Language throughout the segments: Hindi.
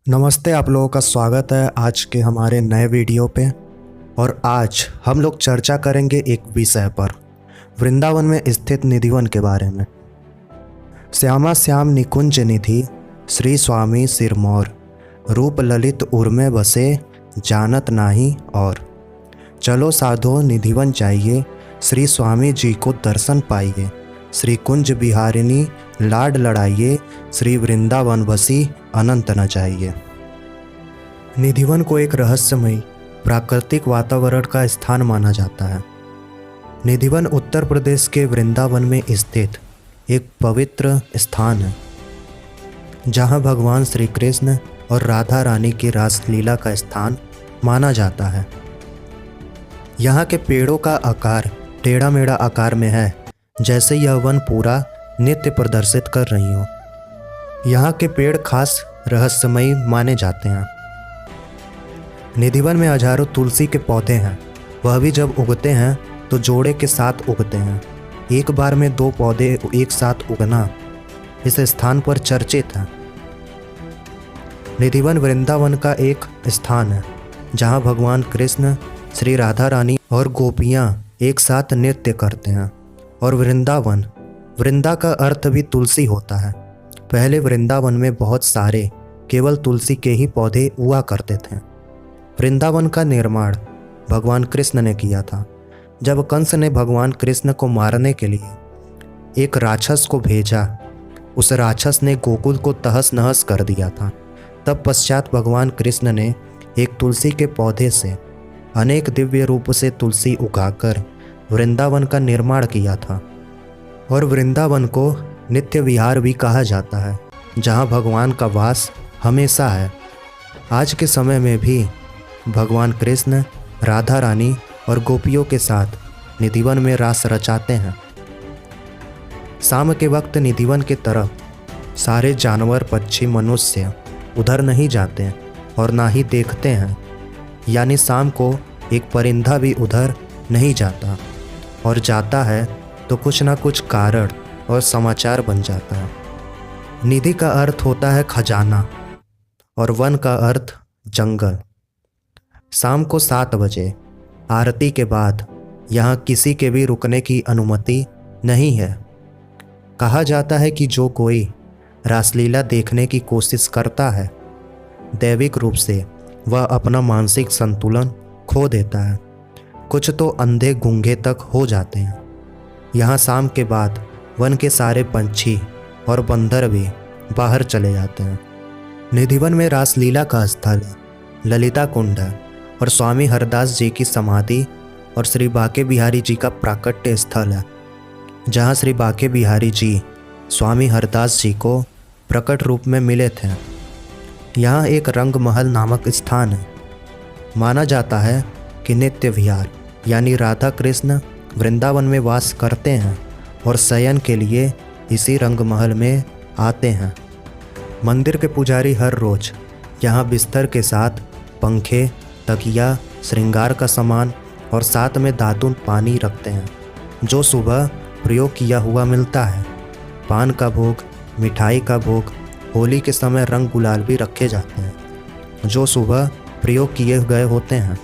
नमस्ते, आप लोगों का स्वागत है आज के हमारे नए वीडियो पे। और आज हम लोग चर्चा करेंगे एक विषय पर, वृंदावन में स्थित निधिवन के बारे में। श्यामा श्याम निकुंज निधि श्री स्वामी सिरमौर, रूप ललित उर्मे बसे जानत नाही और। चलो साधो निधिवन जाइए, श्री स्वामी जी को दर्शन पाइए। श्री कुंज बिहारिनी लाड लड़ाइए, श्री वृंदावन बसी अनंत न जाइए। निधिवन को एक रहस्यमयी प्राकृतिक वातावरण का स्थान माना जाता है। निधिवन उत्तर प्रदेश के वृंदावन में स्थित एक पवित्र स्थान है, जहां भगवान श्री कृष्ण और राधा रानी की रासलीला का स्थान माना जाता है। यहाँ के पेड़ों का आकार टेढ़ा मेढ़ा आकार में है, जैसे यह वन पूरा नृत्य प्रदर्शित कर रही हो। यहाँ के पेड़ खास रहस्यमयी माने जाते हैं। निधिवन में हजारों तुलसी के पौधे हैं, वह भी जब उगते हैं तो जोड़े के साथ उगते हैं। एक बार में 2 पौधे एक साथ उगना इस स्थान पर चर्चित है। निधिवन वृंदावन का एक स्थान है, जहाँ भगवान कृष्ण, श्री राधा रानी और गोपियाँ एक साथ नृत्य करते हैं। और वृंदा का अर्थ भी तुलसी होता है। पहले वृंदावन में बहुत सारे केवल तुलसी के ही पौधे हुआ करते थे। वृंदावन का निर्माण भगवान कृष्ण ने किया था। जब कंस ने भगवान कृष्ण को मारने के लिए एक राक्षस को भेजा, उस राक्षस ने गोकुल को तहस नहस कर दिया था। तब पश्चात भगवान कृष्ण ने एक तुलसी के पौधे से अनेक दिव्य रूप से तुलसी उगाकर वृंदावन का निर्माण किया था। और वृंदावन को नित्य विहार भी कहा जाता है, जहाँ भगवान का वास हमेशा है। आज के समय में भी भगवान कृष्ण, राधा रानी और गोपियों के साथ निधिवन में रास रचाते हैं। शाम के वक्त निधिवन की तरफ सारे जानवर, पक्षी, मनुष्य उधर नहीं जाते और ना ही देखते हैं। यानी शाम को एक परिंदा भी उधर नहीं जाता, और जाता है तो कुछ ना कुछ कारण और समाचार बन जाता है। निधि का अर्थ होता है खजाना और वन का अर्थ जंगल। शाम को 7 बजे आरती के बाद यहाँ किसी के भी रुकने की अनुमति नहीं है। कहा जाता है कि जो कोई रासलीला देखने की कोशिश करता है, दैविक रूप से वह अपना मानसिक संतुलन खो देता है। कुछ तो अंधे गूंगे तक हो जाते हैं। यहाँ शाम के बाद वन के सारे पंछी और बंदर भी बाहर चले जाते हैं। निधिवन में रासलीला का स्थल ललिता कुंड है, और स्वामी हरदास जी की समाधि और श्री बाके बिहारी जी का प्राकट्य स्थल है, जहाँ श्री बाके बिहारी जी स्वामी हरदास जी को प्रकट रूप में मिले थे। यहाँ एक रंग महल नामक स्थान है। माना जाता है कि नित्य विहार यानी राधा कृष्ण वृंदावन में वास करते हैं और शयन के लिए इसी रंग महल में आते हैं। मंदिर के पुजारी हर रोज यहाँ बिस्तर के साथ पंखे, तकिया, श्रृंगार का सामान और साथ में दातुन पानी रखते हैं, जो सुबह प्रयोग किया हुआ मिलता है। पान का भोग, मिठाई का भोग, होली के समय रंग गुलाल भी रखे जाते हैं, जो सुबह प्रयोग किए गए होते हैं।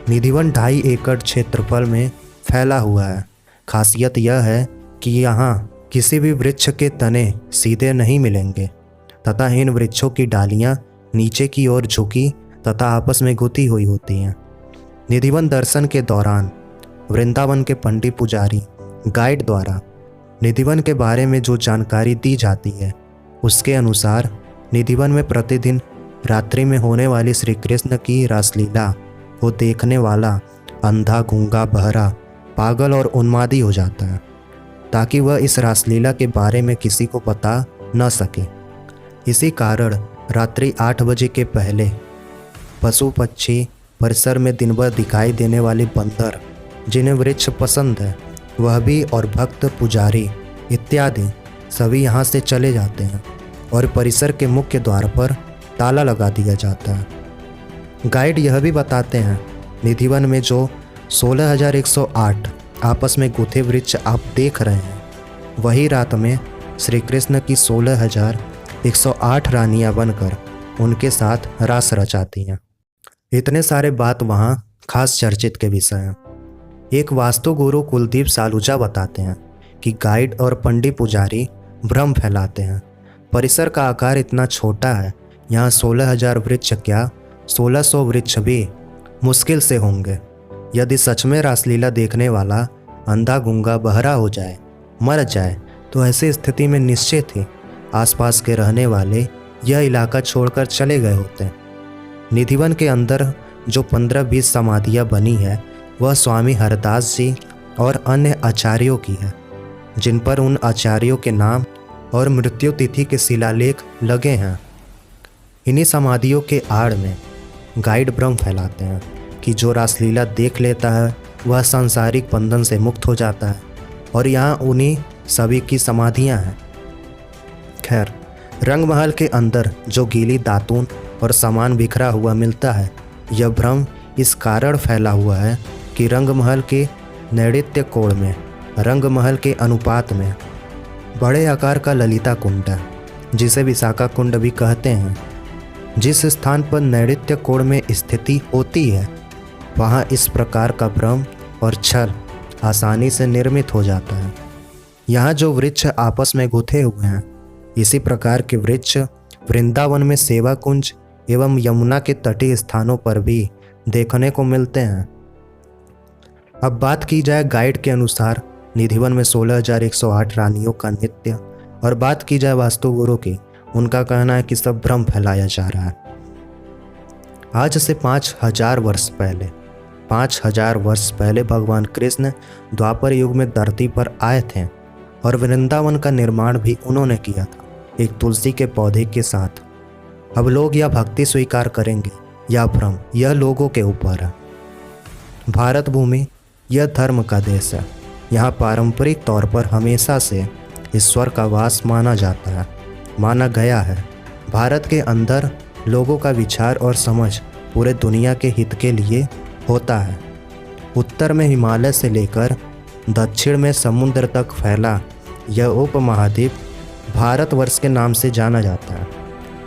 निधिवन 2.5 एकड़ क्षेत्रफल में फैला हुआ है। खासियत यह है कि यहाँ किसी भी वृक्ष के तने सीधे नहीं मिलेंगे तथा इन वृक्षों की डालियाँ नीचे की ओर झुकी तथा आपस में गुथी हुई होती हैं। निधिवन दर्शन के दौरान वृंदावन के पंडित पुजारी गाइड द्वारा निधिवन के बारे में जो जानकारी दी जाती है, उसके अनुसार निधिवन में प्रतिदिन रात्रि में होने वाली श्री कृष्ण की रासलीला को देखने वाला अंधा, गूंगा, बहरा, पागल और उन्मादी हो जाता है, ताकि वह इस रासलीला के बारे में किसी को बता न सके। इसी कारण रात्रि 8 बजे के पहले पशु पक्षी, परिसर में दिन भर दिखाई देने वाले बंदर, जिन्हें वृक्ष पसंद है, वह भी, और भक्त, पुजारी इत्यादि सभी यहाँ से चले जाते हैं और परिसर के मुख्य द्वार पर ताला लगा दिया जाता है। गाइड यह भी बताते हैं, निधिवन में जो 16,108 आपस में गुथे वृक्ष आप देख रहे हैं, वही रात में श्री कृष्ण की 16,108 रानियां बनकर उनके साथ रास रचाती हैं। इतने सारे बात वहाँ खास चर्चित के विषय हैं। एक वास्तु गुरु कुलदीप सालूजा बताते हैं कि गाइड और पंडित पुजारी भ्रम फैलाते हैं। परिसर का आकार इतना छोटा है, यहाँ 16,000 वृक्ष क्या 1600 वृक्ष भी मुश्किल से होंगे। यदि सच में रासलीला देखने वाला अंधा गूंगा बहरा हो जाए, मर जाए, तो ऐसी स्थिति में निश्चित ही आसपास के रहने वाले यह इलाका छोड़कर चले गए होते हैं। निधिवन के अंदर जो 15-20 समाधियाँ बनी है वह स्वामी हरदास जी और अन्य आचार्यों की है, जिन पर उन आचार्यों के नाम और मृत्यु तिथि के शिलालेख लगे हैं। इन्हीं समाधियों के आड़ में गाइड भ्रम फैलाते हैं कि जो रासलीला देख लेता है वह सांसारिक बंधन से मुक्त हो जाता है और यहाँ उन्हीं सभी की समाधियाँ हैं। खैर, रंगमहल के अंदर जो गीली दातून और सामान बिखरा हुआ मिलता है, यह भ्रम इस कारण फैला हुआ है कि रंगमहल के नैऋत्य कोण में, रंगमहल के अनुपात में बड़े आकार का ललिता कुंड है, जिसे विशाखा कुंड भी कहते हैं। जिस स्थान पर नैऋत्य कोण में स्थिति होती है, वहाँ इस प्रकार का भ्रम और छल आसानी से निर्मित हो जाता है। यहाँ जो वृक्ष आपस में गुथे हुए हैं, इसी प्रकार के वृक्ष वृंदावन में सेवा कुंज एवं यमुना के तटीय स्थानों पर भी देखने को मिलते हैं। अब बात की जाए गाइड के अनुसार निधिवन में 16,108 रानियों का नृत्य, और बात की जाए वास्तुगुरु की, उनका कहना है कि सब भ्रम फैलाया जा रहा है। आज से 5,000 वर्ष पहले भगवान कृष्ण द्वापर युग में धरती पर आए थे और वृंदावन का निर्माण भी उन्होंने किया था, एक तुलसी के पौधे के साथ। अब लोग यह भक्ति स्वीकार करेंगे या भ्रम, यह लोगों के ऊपर है। भारत भूमि यह धर्म का देश है। यहाँ पारंपरिक तौर पर हमेशा से ईश्वर का वास माना गया है। भारत के अंदर लोगों का विचार और समझ पूरे दुनिया के हित के लिए होता है। उत्तर में हिमालय से लेकर दक्षिण में समुद्र तक फैला यह उपमहाद्वीप भारतवर्ष के नाम से जाना जाता है।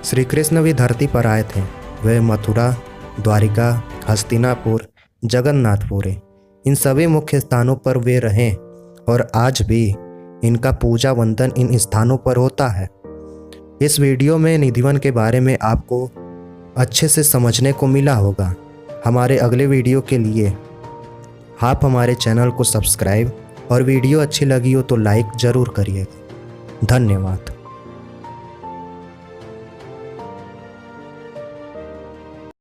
श्री कृष्ण भी धरती पर आए थे। वे मथुरा, द्वारिका, हस्तिनापुर, जगन्नाथपुरी, इन सभी मुख्य स्थानों पर वे रहे और आज भी इनका पूजा वंदन इन स्थानों पर होता है। इस वीडियो में निधिवन के बारे में आपको अच्छे से समझने को मिला होगा। हमारे अगले वीडियो के लिए आप हमारे चैनल को सब्सक्राइब और वीडियो अच्छी लगी हो तो लाइक ज़रूर करिएगा। धन्यवाद।